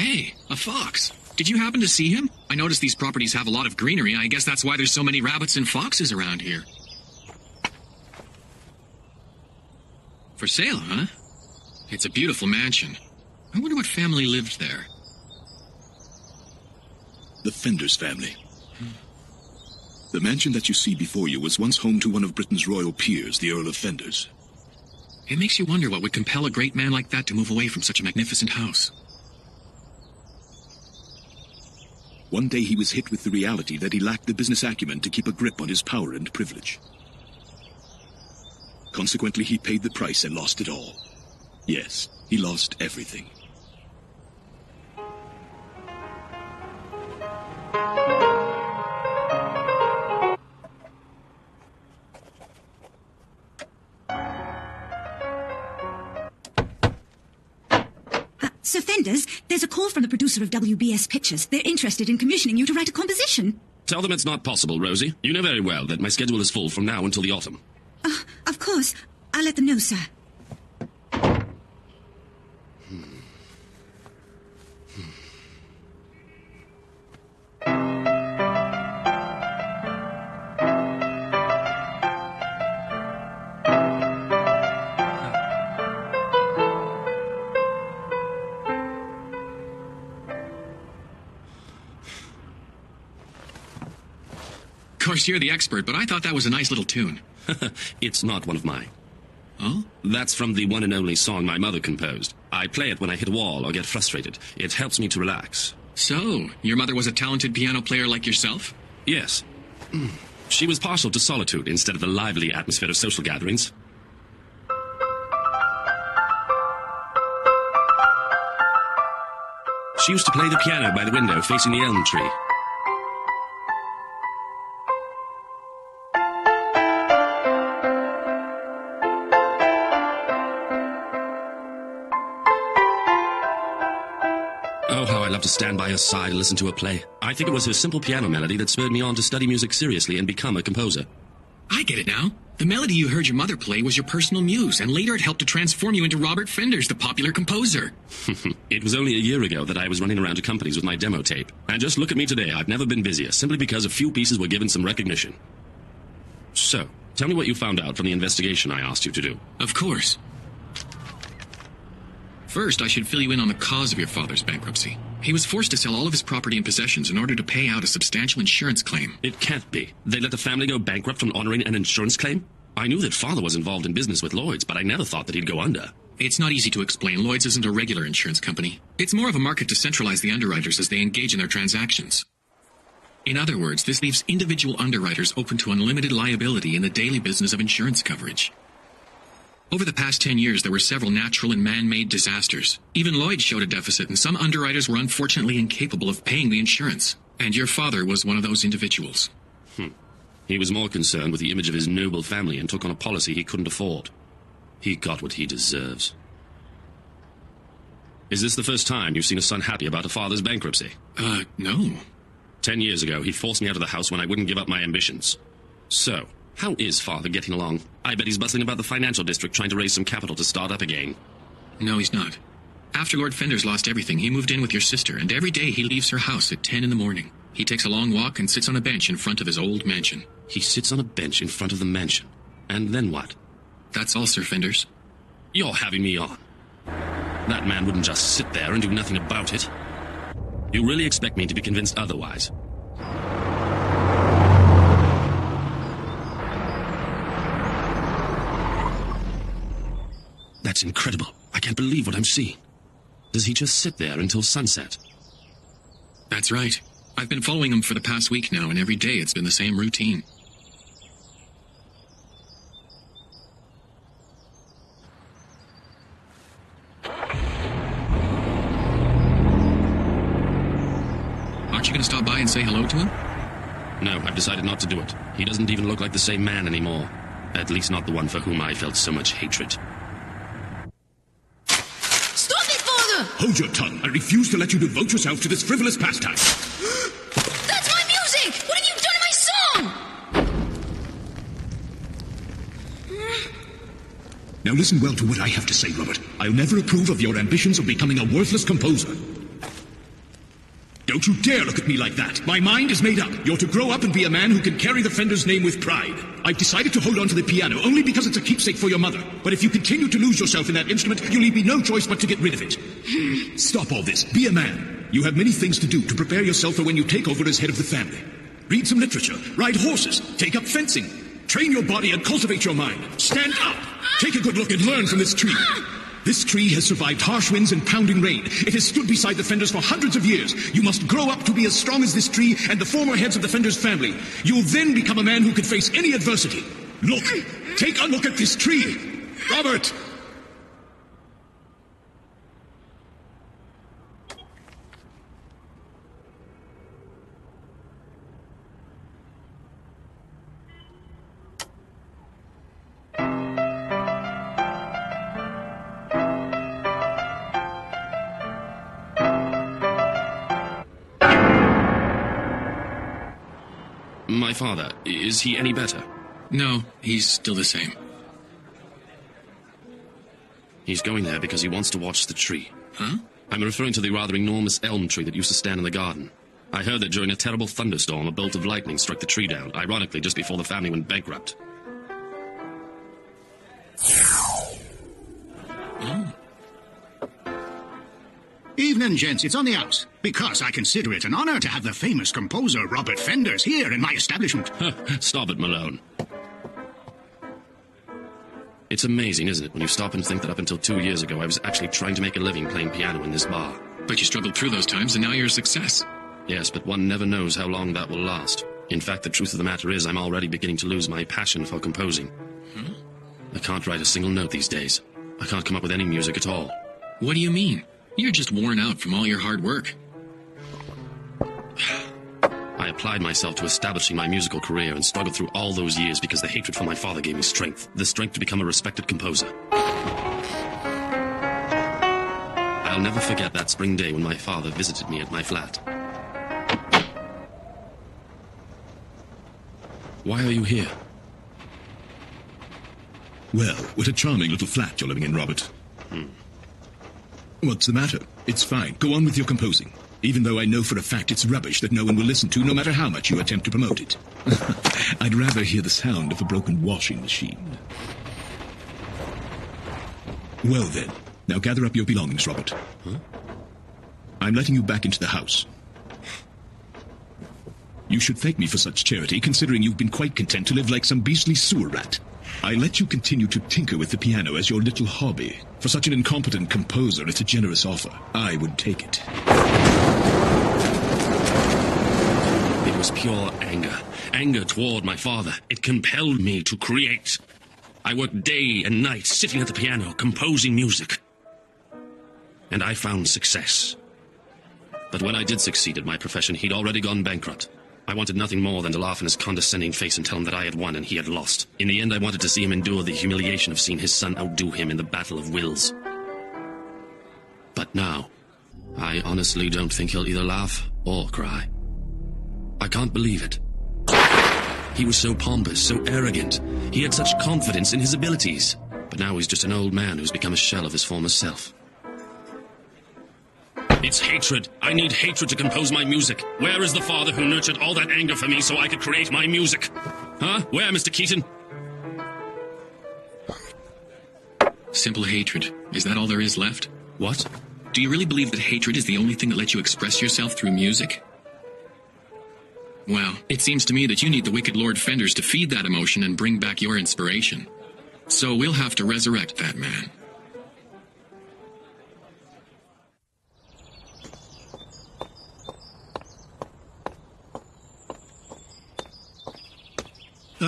Hey, a fox. Did you happen to see him? I noticed these properties have a lot of greenery. I guess that's why there's so many rabbits and foxes around here. For sale, huh? It's a beautiful mansion. I wonder what family lived there. The Fenders family. The mansion that you see before you was once home to one of Britain's royal peers, the Earl of Fenders. It makes you wonder what would compel a great man like that to move away from such a magnificent house. One day he was hit with the reality that he lacked the business acumen to keep a grip on his power and privilege. Consequently, he paid the price and lost it all. Yes, he lost everything. Sir Fenders, there's a call from the producer of WBS Pictures. They're interested in commissioning you to write a composition. Tell them it's not possible, Rosie. You know very well that my schedule is full from now until the autumn. Of course. I'll let them know, sir. Of course, you're the expert, but I thought that was a nice little tune. It's not one of mine. Oh? That's from the one and only song my mother composed. I play it when I hit a wall or get frustrated. It helps me to relax. So, your mother was a talented piano player like yourself? Yes. She was partial to solitude instead of the lively atmosphere of social gatherings. She used to play the piano by the window facing the elm tree. Oh, how I love to stand by her side and listen to her play. I think it was her simple piano melody that spurred me on to study music seriously and become a composer. I get it now. The melody you heard your mother play was your personal muse, and later it helped to transform you into Robert Fenders, the popular composer. It was only a year ago that I was running around to companies with my demo tape. And just look at me today, I've never been busier, simply because a few pieces were given some recognition. So, tell me what you found out from the investigation I asked you to do. Of course. First, I should fill you in on the cause of your father's bankruptcy. He was forced to sell all of his property and possessions in order to pay out a substantial insurance claim. It can't be. They let the family go bankrupt from honoring an insurance claim? I knew that father was involved in business with Lloyd's, but I never thought that he'd go under. It's not easy to explain. Lloyd's isn't a regular insurance company. It's more of a market to centralize the underwriters as they engage in their transactions. In other words, this leaves individual underwriters open to unlimited liability in the daily business of insurance coverage. Over the past 10 years, there were several natural and man-made disasters. Even Lloyd showed a deficit, and some underwriters were unfortunately incapable of paying the insurance. And your father was one of those individuals. He was more concerned with the image of his noble family and took on a policy he couldn't afford. He got what he deserves. Is this the first time you've seen a son happy about a father's bankruptcy? No. 10 years ago, he forced me out of the house when I wouldn't give up my ambitions. So, how is father getting along? I bet he's bustling about the financial district trying to raise some capital to start up again. No, he's not. After Lord Fenders lost everything, he moved in with your sister, and every day he leaves her house at 10 in the morning. He takes a long walk and sits on a bench in front of his old mansion. He sits on a bench in front of the mansion. And then what? That's all, Sir Fenders. You're having me on. That man wouldn't just sit there and do nothing about it. You really expect me to be convinced otherwise? That's incredible. I can't believe what I'm seeing. Does he just sit there until sunset? That's right. I've been following him for the past week now, and every day it's been the same routine. Aren't you going to stop by and say hello to him? No, I've decided not to do it. He doesn't even look like the same man anymore. At least not the one for whom I felt so much hatred. Stop it, Father! Hold your tongue. I refuse to let you devote yourself to this frivolous pastime. That's my music! What have you done to my song? Now listen well to what I have to say, Robert. I'll never approve of your ambitions of becoming a worthless composer. Don't you dare look at me like that. My mind is made up. You're to grow up and be a man who can carry the Fenders name with pride. I've decided to hold on to the piano only because it's a keepsake for your mother. But if you continue to lose yourself in that instrument, you'll leave me no choice but to get rid of it. Stop all this. Be a man. You have many things to do to prepare yourself for when you take over as head of the family. Read some literature, ride horses, take up fencing, train your body and cultivate your mind. Stand up. Take a good look and learn from this tree. This tree has survived harsh winds and pounding rain. It has stood beside the Fenders for hundreds of years. You must grow up to be as strong as this tree and the former heads of the Fenders family. You'll then become a man who can face any adversity. Look, take a look at this tree. Robert! My father, is he any better? No, he's still the same. He's going there because he wants to watch the tree. Huh? I'm referring to the rather enormous elm tree that used to stand in the garden. I heard that during a terrible thunderstorm, a bolt of lightning struck the tree down, ironically just before the family went bankrupt. Evening, gents. It's on the house. Because I consider it an honor to have the famous composer Robert Fenders here in my establishment. Stop it, Malone. It's amazing, isn't it, when you stop and think that up until 2 years ago I was actually trying to make a living playing piano in this bar. But you struggled through those times, and now you're a success. Yes, but one never knows how long that will last. In fact, the truth of the matter is I'm already beginning to lose my passion for composing. I can't write a single note these days. I can't come up with any music at all. What do you mean? You're just worn out from all your hard work. I applied myself to establishing my musical career and struggled through all those years because the hatred for my father gave me strength. The strength to become a respected composer. I'll never forget that spring day when my father visited me at my flat. Why are you here? Well, what a charming little flat you're living in, Robert. What's the matter? It's fine. Go on with your composing. Even though I know for a fact it's rubbish that no one will listen to, no matter how much you attempt to promote it. I'd rather hear the sound of a broken washing machine. Well then, now gather up your belongings, Robert. Huh? I'm letting you back into the house. You should thank me for such charity, considering you've been quite content to live like some beastly sewer rat. I let you continue to tinker with the piano as your little hobby. For such an incompetent composer, it's a generous offer. I would take it. It was pure anger. Anger toward my father. It compelled me to create. I worked day and night, sitting at the piano, composing music. And I found success. But when I did succeed at my profession, he'd already gone bankrupt. I wanted nothing more than to laugh in his condescending face and tell him that I had won and he had lost. In the end, I wanted to see him endure the humiliation of seeing his son outdo him in the battle of wills. But now, I honestly don't think he'll either laugh or cry. I can't believe it. He was so pompous, so arrogant. He had such confidence in his abilities. But now he's just an old man who's become a shell of his former self. It's hatred. I need hatred to compose my music. Where is the father who nurtured all that anger for me so I could create my music? Huh? Where, Mr. Keaton? Simple hatred. Is that all there is left? What? Do you really believe that hatred is the only thing that lets you express yourself through music? Well, it seems to me that you need the wicked Lord Fenders to feed that emotion and bring back your inspiration. So we'll have to resurrect that man.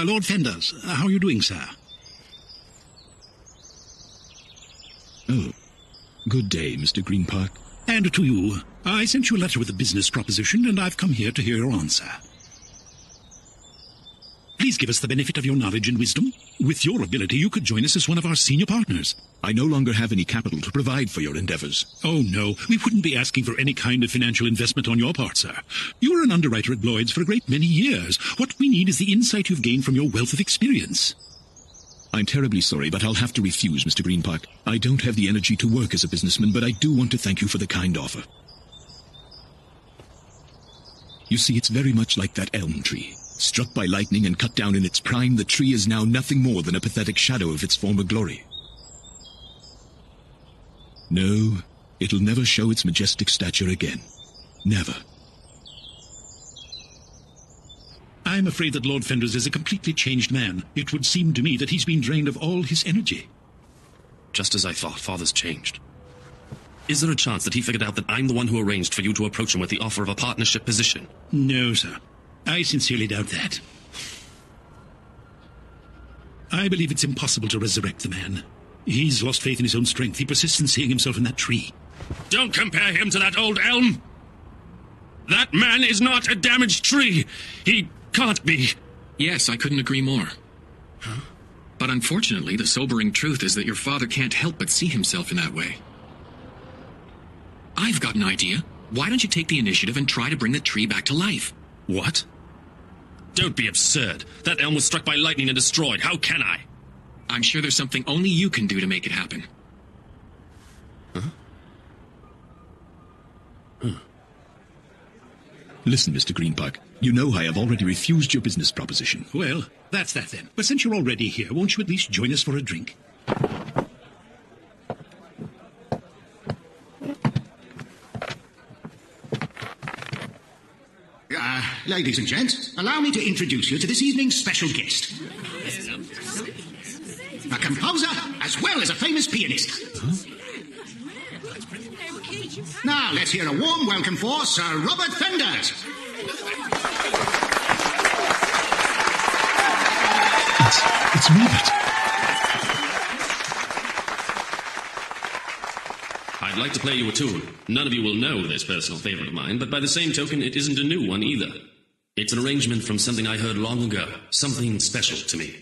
Lord Fenders, how are you doing, sir? Oh, good day, Mr. Greenpark. And to you. I sent you a letter with a business proposition, and I've come here to hear your answer. Please give us the benefit of your knowledge and wisdom. With your ability, you could join us as one of our senior partners. I no longer have any capital to provide for your endeavors. Oh, no. We wouldn't be asking for any kind of financial investment on your part, sir. You were an underwriter at Lloyd's for a great many years. What we need is the insight you've gained from your wealth of experience. I'm terribly sorry, but I'll have to refuse, Mr. Greenpark. I don't have the energy to work as a businessman, but I do want to thank you for the kind offer. You see, it's very much like that elm tree. Struck by lightning and cut down in its prime, the tree is now nothing more than a pathetic shadow of its former glory. No, it'll never show its majestic stature again. Never. I'm afraid that Lord Fenders is a completely changed man. It would seem to me that he's been drained of all his energy. Just as I thought, Father's changed. Is there a chance that he figured out that I'm the one who arranged for you to approach him with the offer of a partnership position? No, sir. I sincerely doubt that. I believe it's impossible to resurrect the man. He's lost faith in his own strength. He persists in seeing himself in that tree. Don't compare him to that old elm! That man is not a damaged tree! He can't be! Yes, I couldn't agree more. Huh? But unfortunately, the sobering truth is that your father can't help but see himself in that way. I've got an idea. Why don't you take the initiative and try to bring the tree back to life? What? Don't be absurd. That elm was struck by lightning and destroyed. How can I? I'm sure there's something only you can do to make it happen. Huh? Listen, Mr. Greenpark, you know I have already refused your business proposition. Well, that's that then. But since you're already here, won't you at least join us for a drink? Ladies and gents, allow me to introduce you to this evening's special guest. A composer as well as a famous pianist. Huh? Now, let's hear a warm welcome for Sir Robert Fenders. It's Robert. I'd like to play you a tune. None of you will know this personal favorite of mine, but by the same token, it isn't a new one either. It's an arrangement from something I heard long ago, something special to me.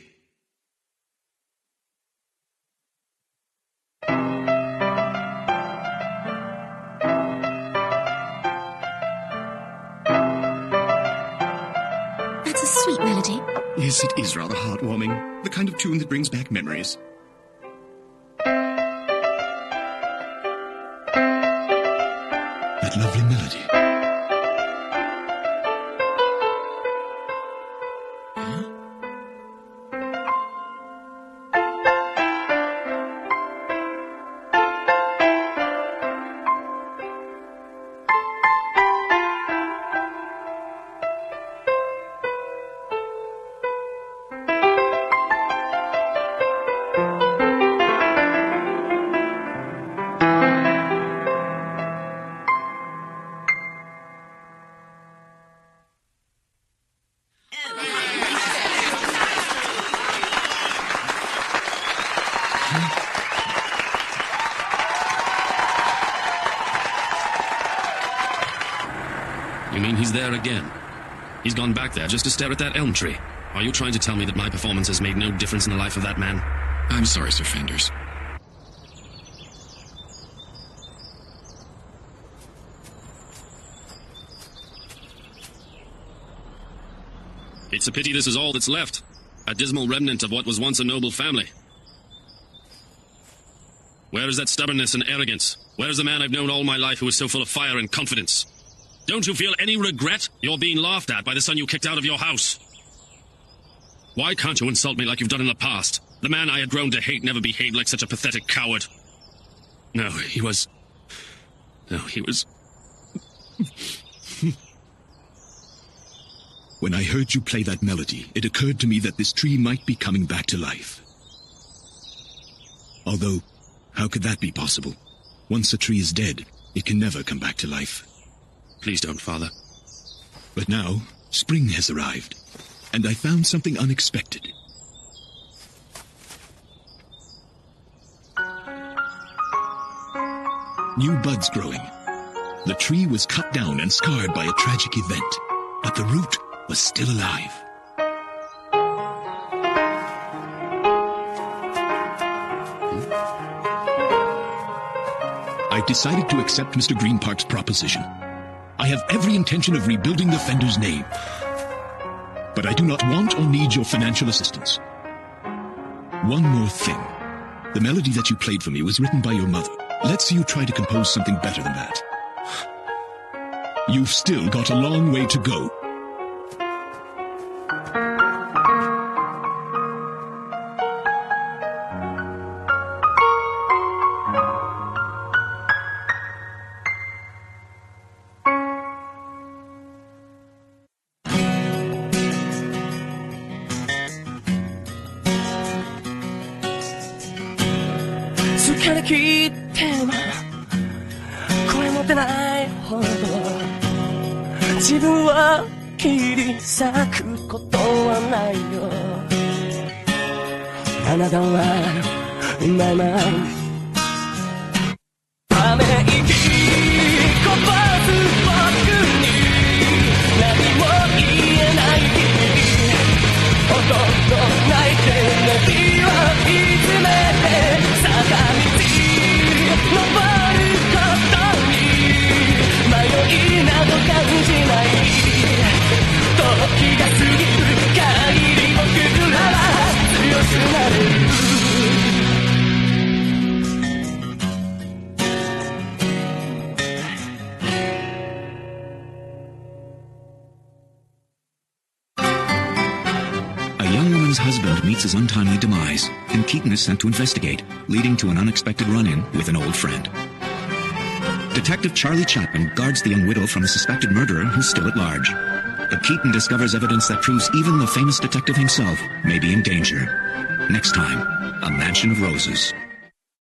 That's a sweet melody. Yes, it is rather heartwarming. The kind of tune that brings back memories. That lovely melody. You mean he's there again? He's gone back there just to stare at that elm tree. Are you trying to tell me that my performance has made no difference in the life of that man? I'm sorry, Sir Fenders. It's a pity this is all that's left. A dismal remnant of what was once a noble family. Where is that stubbornness and arrogance? Where is the man I've known all my life who is so full of fire and confidence? Don't you feel any regret? You're being laughed at by the son you kicked out of your house. Why can't you insult me like you've done in the past? The man I had grown to hate never behaved like such a pathetic coward. No, he was... When I heard you play that melody, it occurred to me that this tree might be coming back to life. Although, how could that be possible? Once a tree is dead, it can never come back to life. Please don't, Father. But now, spring has arrived, and I found something unexpected. New buds growing. The tree was cut down and scarred by a tragic event, but the root was still alive. I've decided to accept Mr. Greenpark's proposition. I have every intention of rebuilding the Fender's name. But I do not want or need your financial assistance. One more thing. The melody that you played for me was written by your mother. Let's see you try to compose something better than that. you've still got a long way to go.疲れ切っても声も出ないほど自分は切り裂くことはないよ。あなたは今ため息こぼす僕に何も言えない日々ほとんど泣いてメリを見つめて坂道登ることに迷いなど感じない時が過ぎる限り僕らは強くなれる。A young woman's husband meets his untimely demise, and Keaton is sent to investigate, leading to an unexpected run-in with an old friend. Detective Charlie Chapman guards the young widow from a suspected murderer who's still at large. But Keaton discovers evidence that proves even the famous detective himself may be in danger. Next time, A Mansion of Roses.